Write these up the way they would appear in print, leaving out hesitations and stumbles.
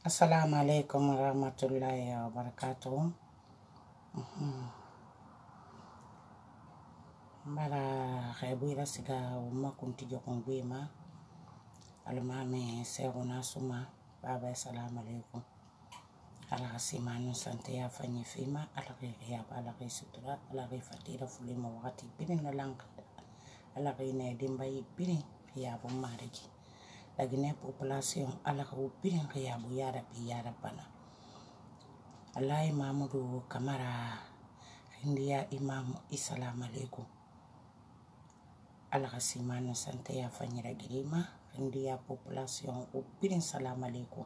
Assalamualaikum warahmatullahi wabarakatuh. Bara khaybira siga umma kunti jokon gwema almame seguna suma baba assalamu alaikum. Ala simanu sante ya fanyi fima ala ya ala sutura ala fatira fulima wakati binin nalanka ala ne dimbai binin ya bu mariki lagine population ala ko binin ya bu ya rabbana Allah Mamudu Kamara India Imam Assalamu alaikum. Ala simanu sante ya fanyira girima India population upirin salam alaikum.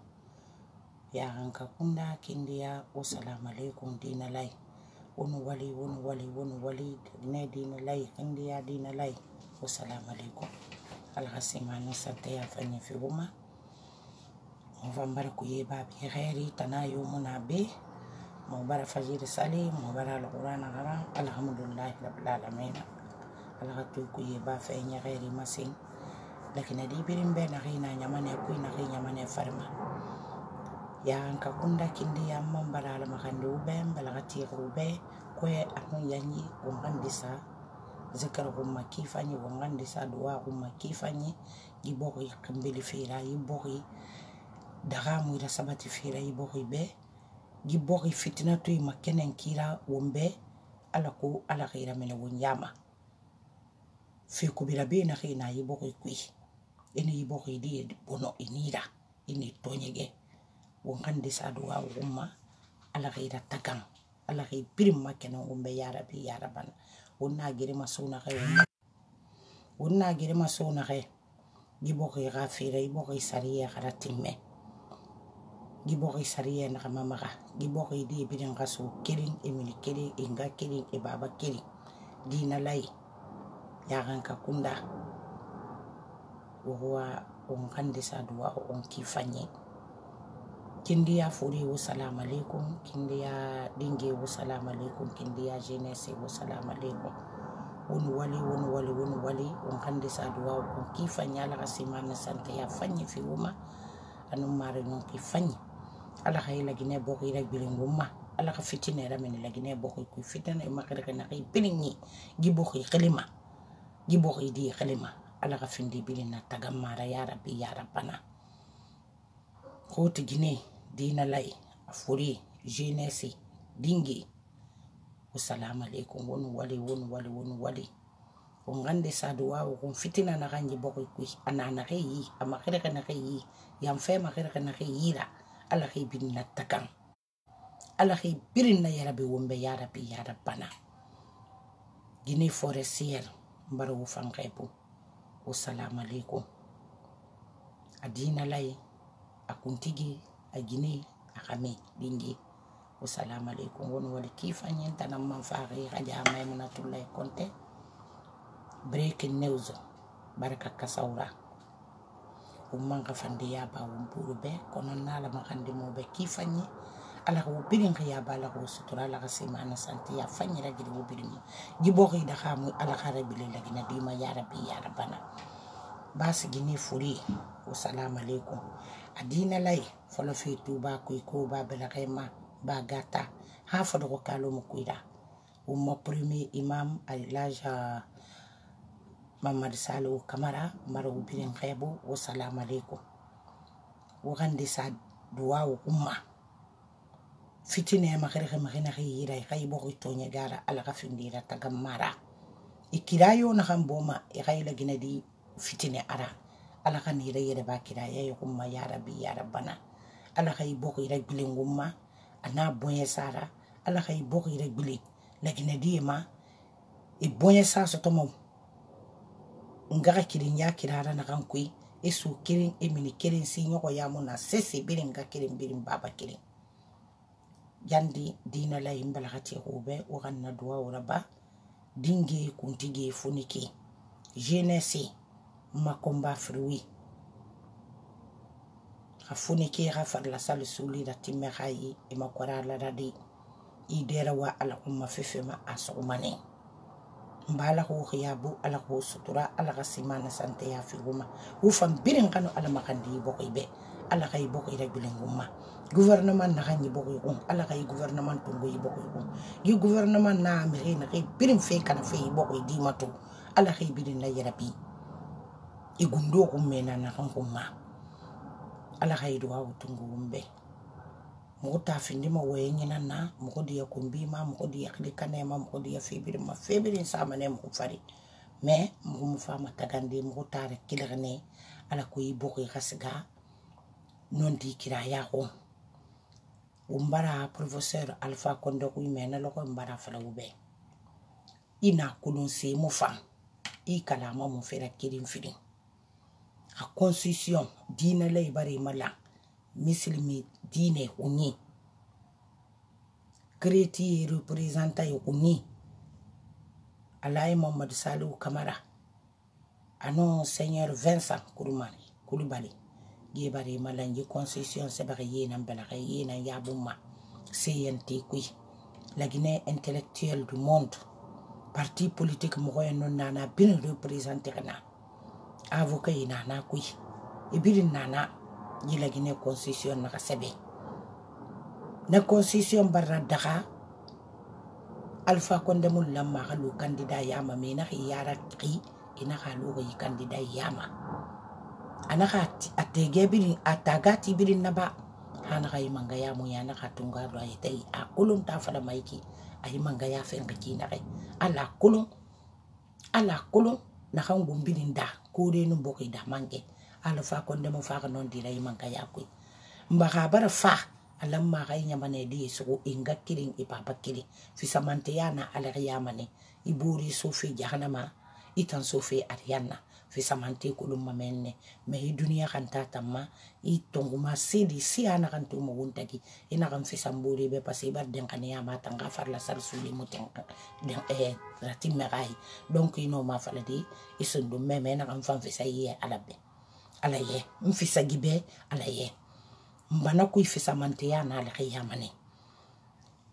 Ya anka kunda kindia wassalamu alaikum dinalai. Wonu wali ne dinalai India dinalai wassalamu alaikum. Ala simanu sante ya fanyira figuma. Mvambara kuyeba bi khairi tanayo munabe. Mubara fajir sali mubara al-Quran agara alhamdulillah rabbil alamin alhatu kuyeba fenya ghairi masin lakini di birimbe na hina nyamane kuina hina nyamane farma ya anka kunda kindi ya mambara ala makandi ube balagati ube kwe anu yanyi umandisa zikra umma kifanyi umandisa dua umma kifanyi gibori kambili fira yibori dagamu ila sabati fira yibori be gibori fitina tu makenen kira wombe ala ko ala khaira mena wonyama fi kubira bina khina yibori kui ene yibori di bono inira ini tonyege wongande sadwa umma ala khaira tagang ala khay birim makenen wombe ya rabban wonna gire masuna khay wonna gire masuna khay gibori gafira yibori sariya kharatinme gibori sariya na kamamaga gibori di bidin gaso kirin emili kiri inga kirin e baba kiri dina lai ya ranka kunda wa on kande sadwa on kifanye kindiya furi wa salam alaikum kindiya dinge wa salam alaikum kindiya jeunesse wa salam alaikum won wali on kande sadwa on kifanya la simana sante ya fanye fi wuma anu mare non kifanye ala khayla gine bokki rek bilingumma ala ka fitine ramene la gine bokki ku fitane makere kana kay bilingi gi bokki khalima gi bokki di khalima ala ka findi bilina tagamara ya rabbi ya rabbana khoti gine dina lay afuri jeunesse dingi assalamu alaikum won wali on gande sadwa ko fitina na ganji bokki ku anana kay amakere kana kay yam fe makere kana kay yira ala khay binna takan ala khay birinna ya rabbi wombe ya rabbi ya rabbana gine forestier mbaro fanqebu wassalamu alaikum adina lay akuntigi agine akame dingi wassalamu alaikum won wali kifanye tanam man faari haja maymunatullah konte breaking news baraka kasaura umman ka fandiya ba wumburu be kono nala makandi mo be kifanyi ala ko birin ya bala ko sutura la ka simana santi ya fanyi la gidi wo birin gibo ko da khamu ala kharabi le gina dima ya rabbi ya rabbana bas gini furi assalamu alaikum adina lay folo fi tuba ko ba bela kayma ba gata ha fodo ko kalo mo kuida umma premier imam alaja Mamad Salu Kamara maro birin khaybu wassalamu alaikum wagande sa duwa umma fitine makere makina khayira khaybo ko tonya gara ala ka findira tagamara ikirayo na khamboma e khayla ginadi fitine ara ala kan yire yere ba kiraya yo umma ya rabbi ya rabbana ala khaybo ko ira bilingumma ana boye sara ala khaybo ko ira biling la ginadi ma e boye sa so tomo ngaga kirin ya kirara na kankui esu kirin emini kirin sinyo ko yamuna sese birin ga kirin birin baba kirin jandi dina la imbala khati ube o ganna duwa uraba dinge kuntige funiki jeunesse makomba fruit afuniki rafar la sal suli da timme khayi e makwara la radi idera wa ala umma fefema asumane mbala ko khiyabu ala ko sutura ala ka simana sante ya fi guma ufam birin kanu ala makandi bokoy be ala kay boko ira bilenguma gouvernement na kanyi boko yukun ala kay gouvernement tungo yi boko yukun yi gouvernement na amiri na kay birin fe kana fe yi boko di mato ala kay birin na yarabi igundo kumena na kankuma ala kay duwa tungo umbe mo ta findi ma woye nyina na mo di yakumbi ma mo di yakli kanema mo di yafibiri ma febiri sama ne mo fari mais mo fama tagande mo tare kilerne ala ko yi boko khasga non di kira ya ko umbara professeur Alpha Condé ko mena loko umbara fala ube ina kulun se mo fam I kalama mo fera kirin fidin a constitution dina lay bari mala muslimi dine uni kreti representa uni alay Mohamed Salou Camara ano seigneur Vincent Koulibaly gebari malanji constitution sebari yena mbelaka yena yabuma CNT kui la Guinée intellectuelle du monde parti politique mo non nana bin représenter na avocat ina na kui e birin nana yi la Guinée constitution na sebe na constitution barra daga Alpha Condé mul lamma halu candidat yama me na yara ki ina halu yi candidat yama anaka atege birin atagati birin naba hana kai manga ya mu ya na katunga ro ay tay a kulun ta fala maiki ay manga ya fen ki na kai ala kulun na kan gumbirin da ko de nu boki da mange Alpha Condé mo fa non di ray manga ya ku mbaka bara fa alam ma kai nyamane di so inga kirin ipapa kiri fi samante yana ala yamane iburi sofi jahannama itan sofi ariana fi samante kulum mamenne me dunia kan tatama I tonguma sidi si ana kan tumo wuntagi ina kan fi samburi be pasi bar den kan ya mata nga farla sar suli muten den ratim megai donc ino ma faladi isundu meme na kan fam fi saye alabe alaye mfi sagibe alaye mbana kuy fi samante ya na ala yamane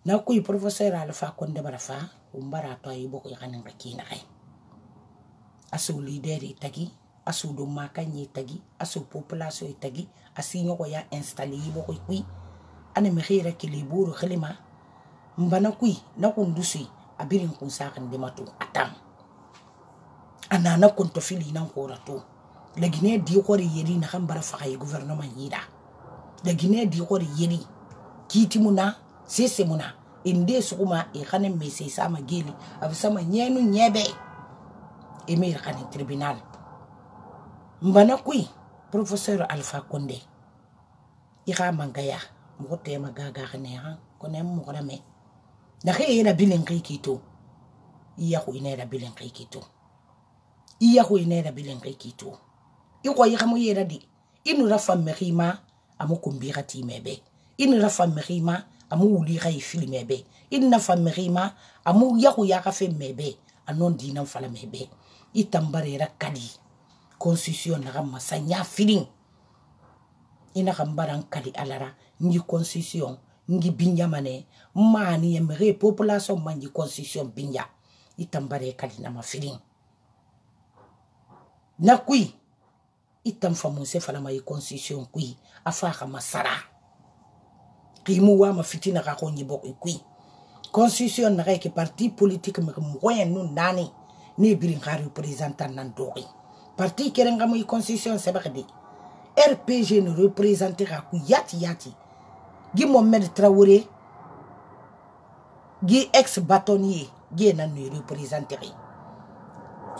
na kuy professeur Alpha Condé barafa umbara to ay boko yanin rakina kay asu leader itagi asu do makanyi tagi asu population itagi asinyo ko ya installer boko kuy ane mehira kiliburu khalima mbana kuy na kundusi abirin kun sakan de matu atam anana kunto fili nan korato la Guinée di ko yeri na kan bara fa gouvernement yida la Guinée di ko yeri kiti muna sese muna inde sukuma e khanem mesi sama geli abisama nyenu nyebe emir khani tribunal mbana kuy professeur Alpha Condé ira mangaya mo tema gaga khane ha konem mo rame da khayira bilen kito iya ko inera bilen kito iko yi xamu yera di inu rafa mexima amu kumbi xati mebe inu rafa mexima amu wuli xay filmebe inu rafa mexima amu yaxu ya xafe mebe anon dina fala mebe itambarera kadi constitution na xamma sanya feeling ina xambaran kadi alara ngi constitution ngi binyamane mani yemre population mangi constitution binya itambare kadi na ma feeling na kui itam famose fala mai constitution kui afa masara kimu wa ma fitina ka ko nyi bok kui constitution na ke parti politique me moyen nun nani ne birin ka représentant nan doki parti kerenga mo constitution se bakadi RPG ne représenter ka ku yati gi Mohamed Traoré gi ex bâtonnier gi nan ne représenter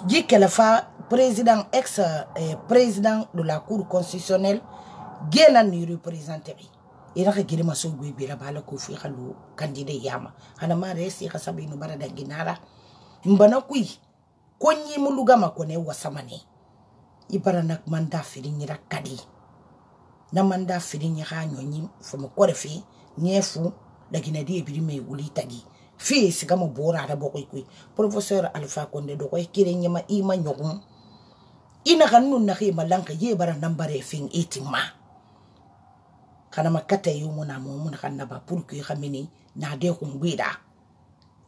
gi Kelafa président ex président de la cour constitutionnelle gena ni représenter ira ka girma so gwe bira bala ko fi xalu candidat yama hana ma resi ka sabinu barada ginara mbana kuy ko nyi mu lugama ko ne wasamane ibara nak manda firi nyira kadi na manda firi nya ha nyonyi fo mo ko refi nyefu la gina di biri me wuli tagi fi sigama bora da bokoy kuy professeur Alpha Condé do koy kire nyama ima nyogum ina kanun na khima lanka ye bara nambare fin etima kana makata yumuna mumuna kana ba pour que xamini na de ko ngwida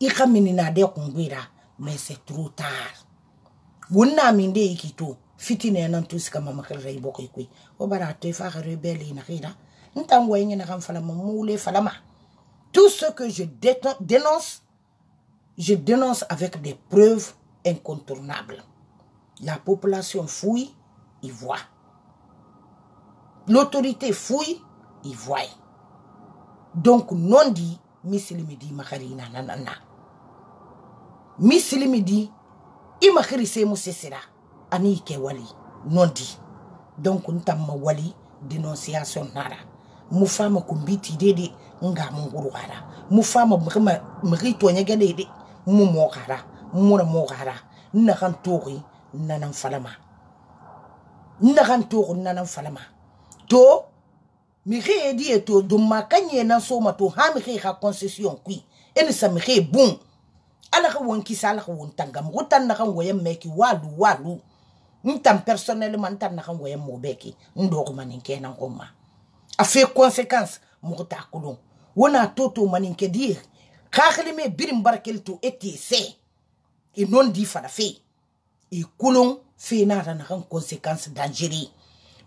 I xamini na de ko ngwida mais c'est trop tard wonna min de ikito fitine nan tous kama makere ibokoy kuy o bara to fa rebelle na khida ntam way na kam falama moule falama. Tout ce que je dénonce avec des preuves incontournables. La population fouille, il voit. L'autorité fouille, il voit. Donc non dit Mislimidi makarina nanana. Mislimidi imakiri se musesera ani ke wali non dit. Donc ntam wali dénonciation nara. Mufama kumbiti dede nga munguru gara. Mufama mrito nyegede de mumo gara. Mura mo gara. Nakan tori nanan falama. Nakan tori nanan falama. To mire edi eto do makanye nan soma to ha mire ha concession kui. Eni sa mire bon. Ala ka won kisa ala ka won tangam. Rutan nakan woyem meki walu. Ntam personnellement tan nakan woyem mobeki. Ndoko maninke nan koma. A fait conséquence mouta kulon wona toto maninke dire kakhli me birim barkel to eti se et non di fala fe et kulon fe na ran conséquence dangereux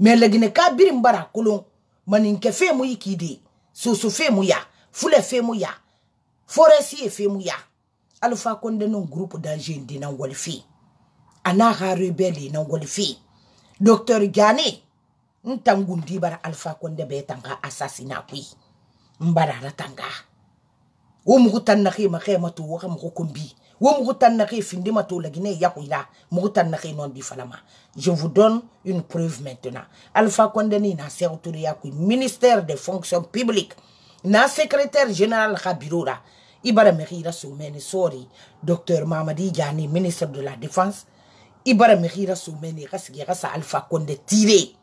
mais legine ka birim bara kulon maninke fe mu yikide so fe mu ya fule fe mu ya forestier fe mu ya alpha konde non groupe danger dinan wolfi ana ha rebelle nan wolfi docteur Gane ntangundi bara alpha konde betanga assassinat kui mbara ratanga wo mugutan na khima khema to wo xam ko kombi wo mugutan na khif ndima to la guinée yakuila mugutan na non di falama. Je vous donne une preuve maintenant. Alpha konde ni na secrétaire yakui ministère des fonctions publiques na secrétaire général khabirura ibara mehira soumeni sorry docteur Mamadi Diani ministre de la défense ibara mehira soumeni rasgi rasa alpha konde tiré.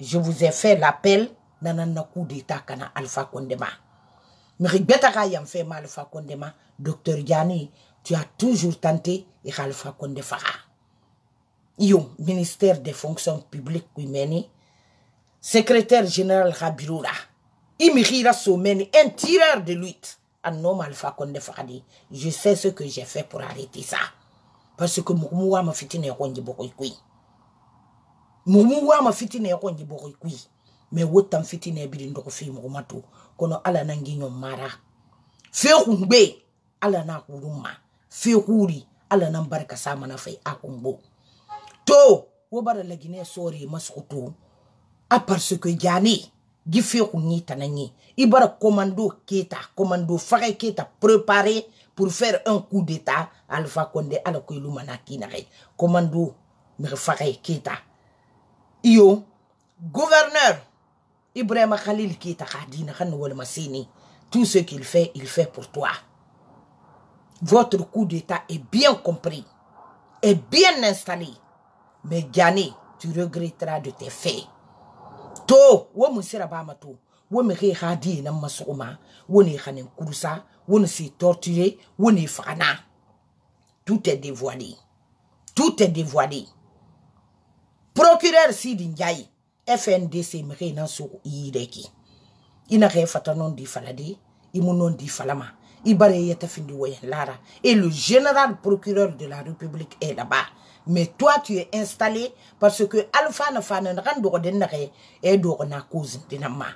Je vous ai fait l'appel nanana coup d'état kana Alpha Condema. Mais beta yam fait mal Alpha Condema. Docteur Diani, tu as toujours tenté et Alpha Condé fara. Yo, ministère des fonctions publiques Guimeni, secrétaire général Rabirura, Imihira Soumeni, un tireur de lutte. Un homme Alpha Condé Faradi. Je sais ce que j'ai fait pour arrêter ça. Parce que moi ma fitine rongi bokoy. Mumuwa ma fitine yako njiboko kui me wotam fitine bidi ndoko fi mumato kono ala nangi nyomara fe khungbe ala na kuruma fe khuri ala nan barka sama na fay akumbo to wo bara lagine sori maskuto a parce que jani gi fe khunyi tanani ibara commando fare keta préparé pour faire un coup d'état Alpha Condé ala ko lumana kinare commando me fare keta Iyo, gouverneur Ibrahim Khalil qui est à tout ce qu'il fait, il fait pour toi. Votre coup d'état est bien compris, est bien installé. Mais Gane, tu regretteras de tes faits. To, wo musira bama to, wo me hadi na masoma, wo ne khanen kurusa, wo ne si torturé, wo ne fana. Tout est dévoilé. Tout est dévoilé. Procureur Sidi Ndiaye, FNDC mre nan so yideki. Ina re fatanon di falade, imunon di falama. Ibare yeta findi woyen lara. Et le général procureur de la République est là-bas. Mais toi, tu es installé parce que Alpha na fanen rando denare et do na cause dinama.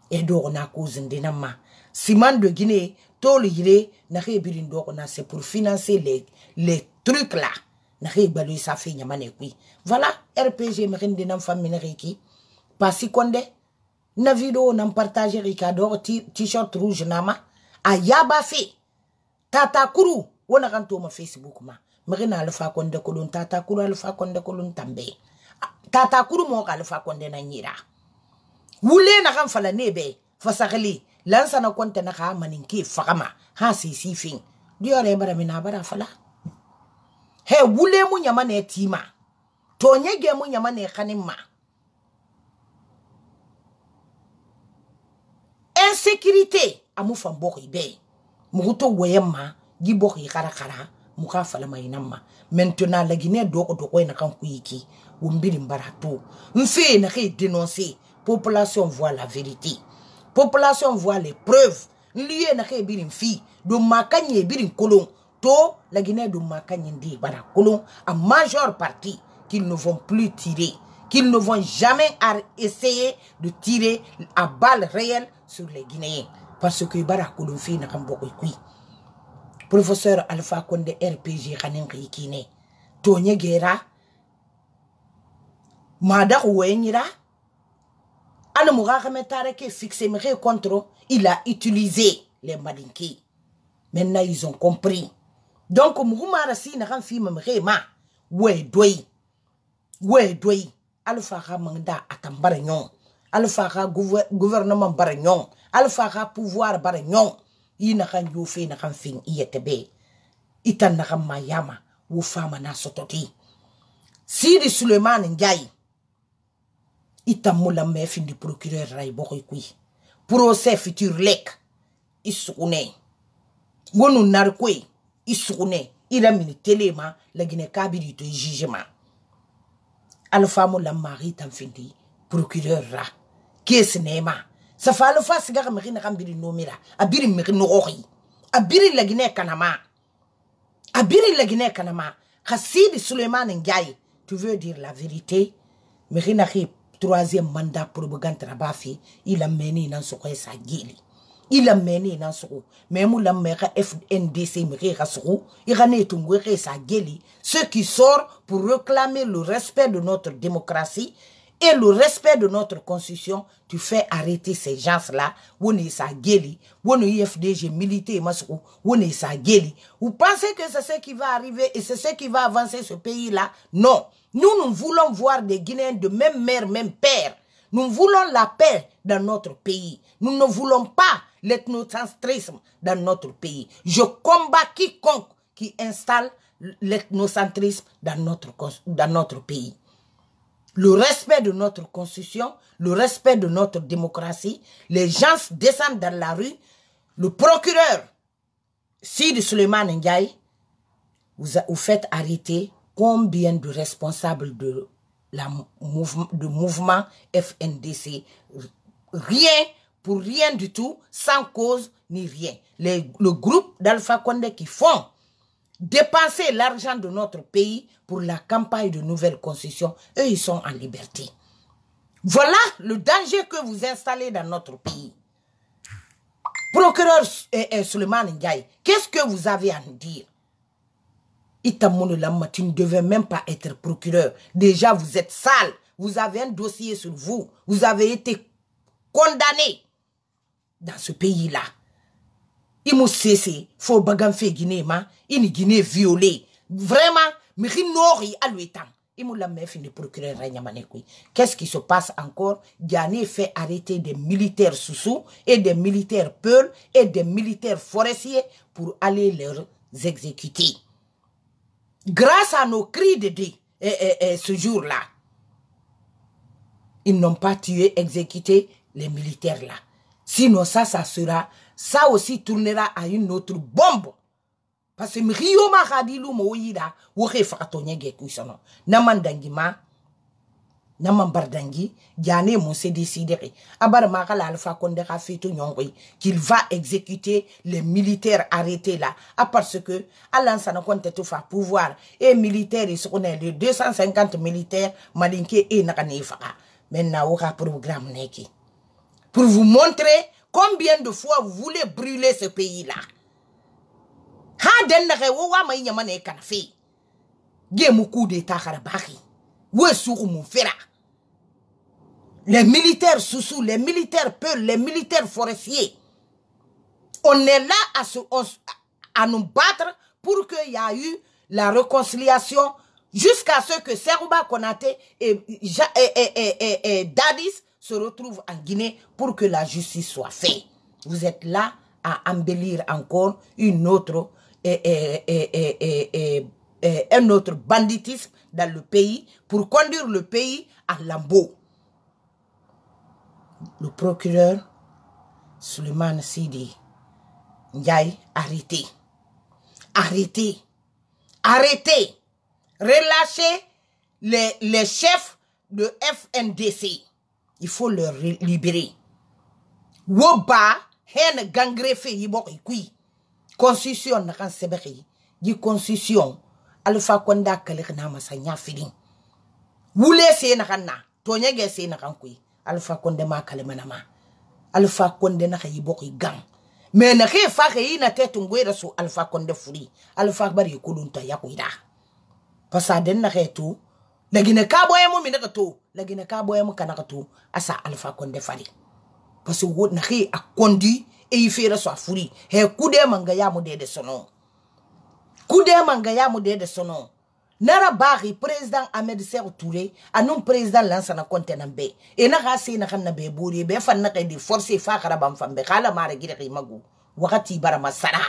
Et do na cause dinama. Simon de Guinée, tol yire na rebirin do na c'est pour financer les trucs là. N'arrive sa fille nyamané. Voilà, RPG me nam famille reki. Pasi konde, na vidéo nam partage Ricardo t-shirt rouge nama. A yaba fe. Tata kuru, wona kanto ma Facebook ma. Merina Alpha Condé kolon tata kuru Alpha Condé kolon tambe. Tata kuru mo Alpha Condé na nyira. Wule na kan fala nebe, fasakali. Lansa na konte na ka maninki fakama. Ha si fin. Diore bara mina bara fala. He wule mu nyamane tima. Tonyege mu nyamane kanima. Insécurité amu fambori be. Muruto woyema gibori karakara muka fala mainama. Maintenant la Guinée doko na kan kuyiki. Wumbili mbarato. Mfe na ke dénoncer. Population voit la vérité. Population voit les preuves. Lié na ke birim fi. Do makanye birim kolon. To la Guinée de Makanyindi bara kolon a majeure partie qu'ils ne vont plus tirer, qu'ils ne vont jamais essayer de tirer à balles réelles sur les Guinéens. Parce que Barakouloufi n'a pas beaucoup de professeur Alpha Condé RPG Khanen Rikine, Tony Guerra, Mada Ouenira, Anamoura Remetareke fixé contre, il a utilisé les Madinki. Maintenant ils ont compris. Donc, Mouroumara si n'a pas fait même réma. Ouais, doy. Alpha Ramanda à Tambarignon. Alpha gouvernement Barignon. Alpha pouvoir Barignon. Il n'a pas fait n'a pas fait IETB. Itan n'a pas mayama. Ou femme na sototi. Sidi Suleiman Ndiaye. Itan moula me fin du procureur Raibokui. Procès futur lek. Issoune. Gonu narkwe. Issoune. Il a mis téléma. La Guinée Kabiri de jugement. Alpha moula mari tan findi. Procureur ra. Qu'est-ce nema? Ça fait alpha sigar meri na kambiri nomira. Abiri meri no ori. Abiri la Guinée Kanama. Abiri la Guinée Kanama. Kassidi Suleiman Ndiaye. Tu veux dire la vérité? Meri na ki troisième mandat pour Bogan Trabafi. Il a mené dans ce quoi sa guili. Il a mené dans ce coup. Mais moula mera FNDC meri rasou. Il a né tungwere sa guili. Ceux qui sortent pour réclamer le respect de notre démocratie et le respect de notre constitution, tu fais arrêter ces gens-là. Vous IFDG militaire, vous pensez que c'est ce qui va arriver et c'est ce qui va avancer ce pays-là? Non. Nous voulons voir des Guinéens de même mère, même père. Nous voulons la paix dans notre pays. Nous ne voulons pas l'ethnocentrisme dans notre pays. Je combats quiconque qui installe l'ethnocentrisme dans notre pays. Le respect de notre constitution, le respect de notre démocratie, les gens descendent dans la rue. Le procureur, Sidi Suleiman Ndiaye, vous faites arrêter combien de responsables de mouvement FNDC? Rien, pour rien du tout, sans cause ni rien. Le groupe d'Alpha Condé qui font dépenser l'argent de notre pays pour la campagne de nouvelle constitution, eux, ils sont en liberté. Voilà le danger que vous installez dans notre pays. Procureur Suleiman Ndiaye, qu'est-ce que vous avez à nous dire? Itamono Lama, tu ne devais même pas être procureur. Déjà, vous êtes sale. Vous avez un dossier sur vous. Vous avez été condamné dans ce pays-là. Il m'a cessé, faut baganfer Guinée, il Guinée violée. Vraiment, mais Nori à l'ouétan. Il m'a la fin de procureur Ranyamanekoui. Qu'est-ce qui se passe encore? Ghané fait arrêter des militaires Soussou et des militaires Peul et des militaires forestiers pour aller les exécuter. Grâce à nos cris de dé, ce jour-là, ils n'ont pas tué, exécuté les militaires là. Sinon ça aussi tournera à une autre bombe. Parce que Rio Mahadilou Moïda, Wore Fakatonye Gekuisono, Namandangima, Namambardangi, Diane Monsé décidé, Abarmara Alpha Condé Rafito Nyongwe, qu'il va exécuter les militaires arrêtés là. Parce que, Alain Sanokonte tout faire pouvoir, et militaires, ils sont les 250 militaires, Malinke et Nakanefaka. Maintenant, aura programme Neki. Pour vous montrer combien de fois vous voulez brûler ce pays-là. Les militaires Soussou, les militaires Peul, les militaires forestiers. On est là à nous battre pour qu'il y ait eu la réconciliation jusqu'à ce que Serouba Konaté et Dadis se retrouvent en Guinée pour que la justice soit faite. Vous êtes là à embellir encore un autre banditisme dans le pays pour conduire le pays à lambeau. Le procureur Suleiman Sidi Ndiaye, arrêtez. Arrêtez. Arrêtez. Relâchez les chefs de FNDC. Il faut leur libérer. Woba, hen gangrefe yibok ikui. Constitution na kan sebeki. Di constitution. Alpha Konda kalik na masanya fili. wule se na kanna to nyege se na kankui Alpha Condé ma kalemanama Alpha Condé na kayi boki gang mais na ke fa ke ina te tungwera so Alpha Condé furi Alpha bari kulunta yakuida pasa den na ke tu lagine ka boye mu minaka to lagine ka boye mu kanaka to asa Alpha Condé fari parce que na ke akondi e ifera so afuri he kude manga ya mu de sono kude manga ya mu de sono nara bari président Ahmed Sékou Touré anum président Lansana Conté nambe e na ga se na kan na be buri be fan na kay di forcer fa karabam fambe kala mara gire kay magu wakati bara masara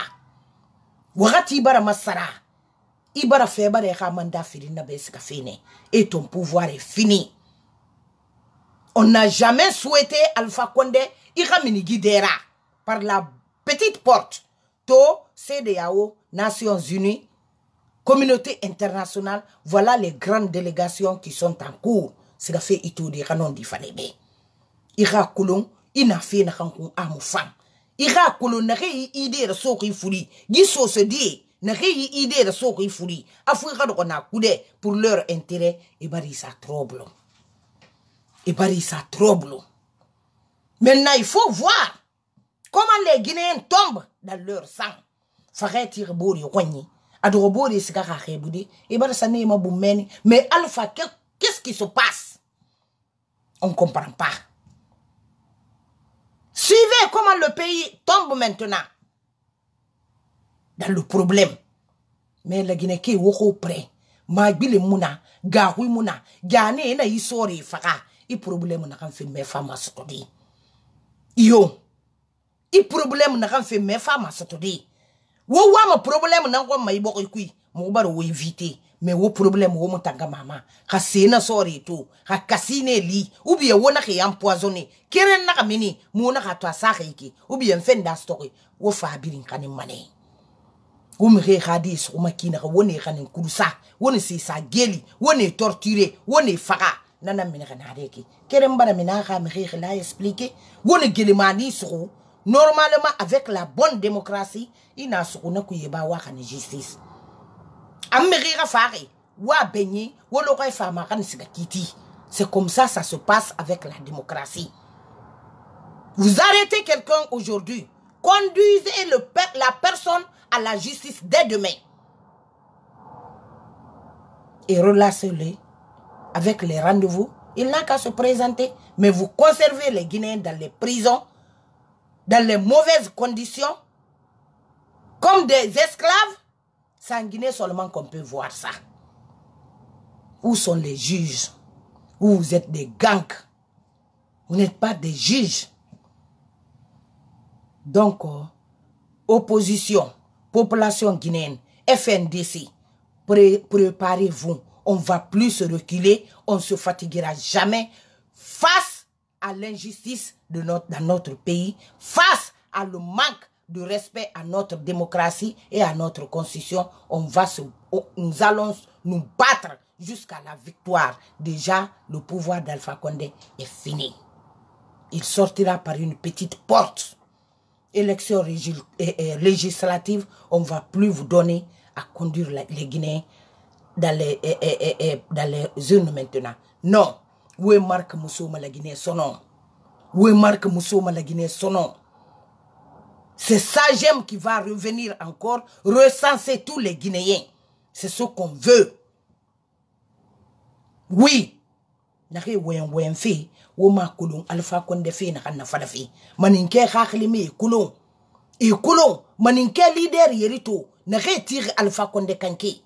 ibara febare ka manda firina be ska fini et ton pouvoir est fini. On n'a jamais souhaité Alpha Condé ikamini guidera par la petite porte to CEDEAO Nations Unies communauté internationale, voilà les grandes délégations qui sont en cours. C'est la fait itu de canon di falebe. Ira kulung ina fait na kankun amufang. Ira kulung na kei ide de soki furi. Giso se di na kei ide de soki furi. Afrika do na kude pour leur intérêt et bari ça trouble. Maintenant il faut voir comment les Guinéens tombent dans leur sang. Farait tire bori wani. Adorobori sikaka khebudi et bara sané ma boumeni mais Alpha qu'est-ce qui se passe? On comprend pas. Suivez comment le pays tombe maintenant dans le problème. Mais la Guinée qui est au près ma bile muna gahui muna gane na isori faka i problème na kan fait mes femmes à stodi yo i problème na kan fait mes femmes à stodi wo wa ma problème na ko mai boko kui mo baro wo éviter mais wo problème wo mutanga mama ka sena sori to ka kasine li ou bien wona ke empoisonné keren na kamini mo na ka to asaka iki ou bien fenda story wo fa birin kanin mane wo mi re hadis wo makina ka woni kanin kurusa woni si sa geli woni torturer woni faka nana mina kana reki keren bara mina ka mi re la expliquer woni geli mani so normalement avec la bonne démocratie ina sukuna kuyeba wa kan justice américa fari wa benyi wolo ko fama kan siga kiti. C'est comme ça se passe avec la démocratie. Vous arrêtez quelqu'un aujourd'hui, conduisez la personne à la justice dès demain et relâchez-le avec les rendez-vous. Il n'a qu'à se présenter, mais vous conservez les Guinéens dans les prisons dans les mauvaises conditions, comme des esclaves. C'est en Guinée seulement qu'on peut voir ça. Où sont les juges? Où vous êtes des gangs? Vous n'êtes pas des juges. Donc, opposition, population guinéenne, FNDC, préparez-vous. On ne va plus se reculer, on ne se fatiguera jamais face à l'injustice dans notre pays, face à le manque de respect à notre démocratie et à notre constitution. Nous allons nous battre jusqu'à la victoire. Déjà, le pouvoir d'Alpha Condé est fini. Il sortira par une petite porte. Élection législative, on ne va plus vous donner à conduire les Guinéens dans les urnes maintenant. Non. Où est Marc Moussouma la Guinée son nom? Où est Marc Moussouma la Guinée son nom? C'est Sagem qui va revenir encore recenser tous les Guinéens. C'est ce qu'on veut. Oui. Nake wen fi wo ma kulung Alpha Condé fi na kan na fada fi maninke khakli mi kulung e kulung maninke leader yerito nake tire Alpha Condé kanki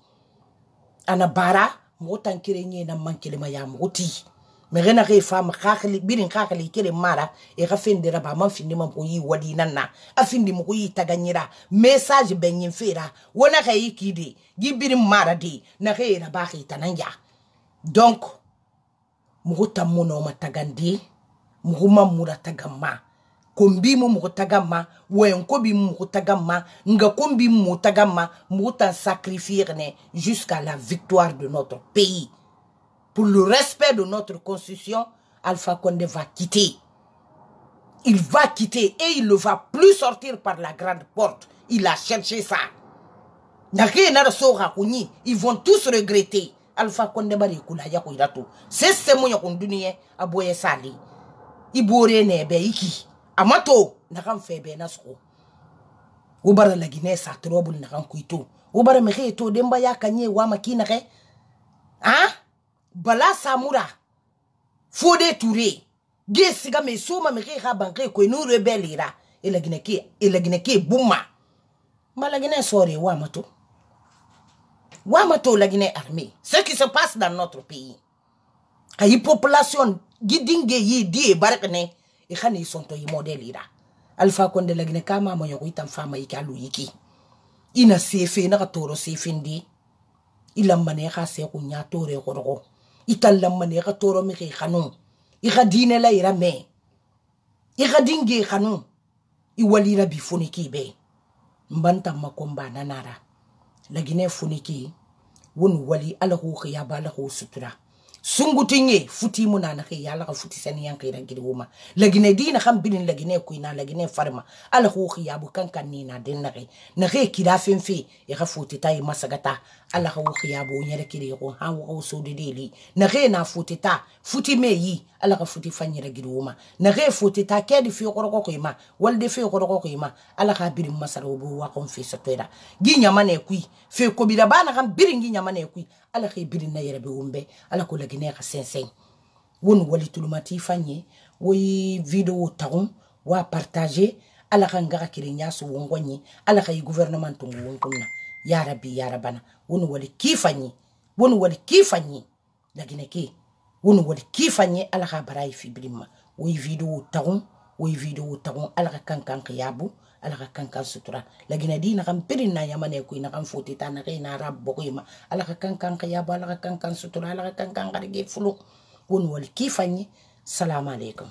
ana bara mo tankire nyi na mankile ma ya moti me rena ke fam khakli birin khakli kele mara e khafende raba man findi man ko yi wadi nanna afindi mo ko yi taganyira message benyin fera wona kay yikide gibirin mara di na ke raba khita nanja. Donc muhuta muno matagandi muhuma muratagama kombi mu mutagama wenkobi mu mutagama nga kombi mu mutagama muta sacrifier jusqu'à la victoire de notre pays. Pour le respect de notre constitution, Alpha Condé va quitter. Il va quitter et il ne va plus sortir par la grande porte. Il a cherché ça. Ils vont tous regretter. Alpha Condé bari kula ya ko iratu sesse mu ya kun duniye aboye sali ibore ne be iki amato na kan febe na so ubara la Guinée sa trobul na kan kuito ubara me to demba ya kanye wa makina ke bala samura Fodé Touré ge siga me soma me ha banke ko no rebelira ela Guinée ke buma mala Guinée sori wa mato la Guinée armée ce qui se passe dans notre pays ay population gidinge yi die barakne e khani sonto yi modèle ira Alpha Condé la Guinée kama mo yoko itam fama ikalu yiki ina sefe na toro sefindi ilam mane kha se ko nya tore ko itallam mane kha toro mi khanu i khadine la ira me i khadinge khanu i walira bi funiki be mbanta makomba nanara la Guinée funiki won wali ala ko khiya bala ko sutura sungutinye futi muna na kai yala ka futi sani yan kai rangiri wuma la Guinée dina kan bilin la Guinée kuina la Guinée farma ala ko khiya bu kan ni na den na kai kida fenfe e ka futi tay masagata ala ko khiya bu nyere kiri ko ha wo so de deli na kai na futi ta futi meyi ala ka futi fanyira giri wuma na kai futi ta ke di fi ko ima wal de fi ko ima ala ka birin masaro bu wa kon fi satera gi nyamane kui fe ko bida bana kan birin gi nyamane kui ala kai birin na yere be wumbe ala ko la Guinée ka senseng won wali tulumati fanye woy video taun wa partager ala kan ga kirinya su wongonyi ala kai gouvernement tungu wonkunna ya rabbi ya rabana won wali kifanye la Guinée ke won wali kifanye ala ka barai fi bilima woy video taun ala ka kankan yabu ala ka kankan sutura la Guinée dina kan pirin na yamane ko ina kan foti tan re na rabbo ko ima ala ka kankan yabu ala ka kankan sutura ala ka kankan garge fulu won wal kifanye. Salam alaikum.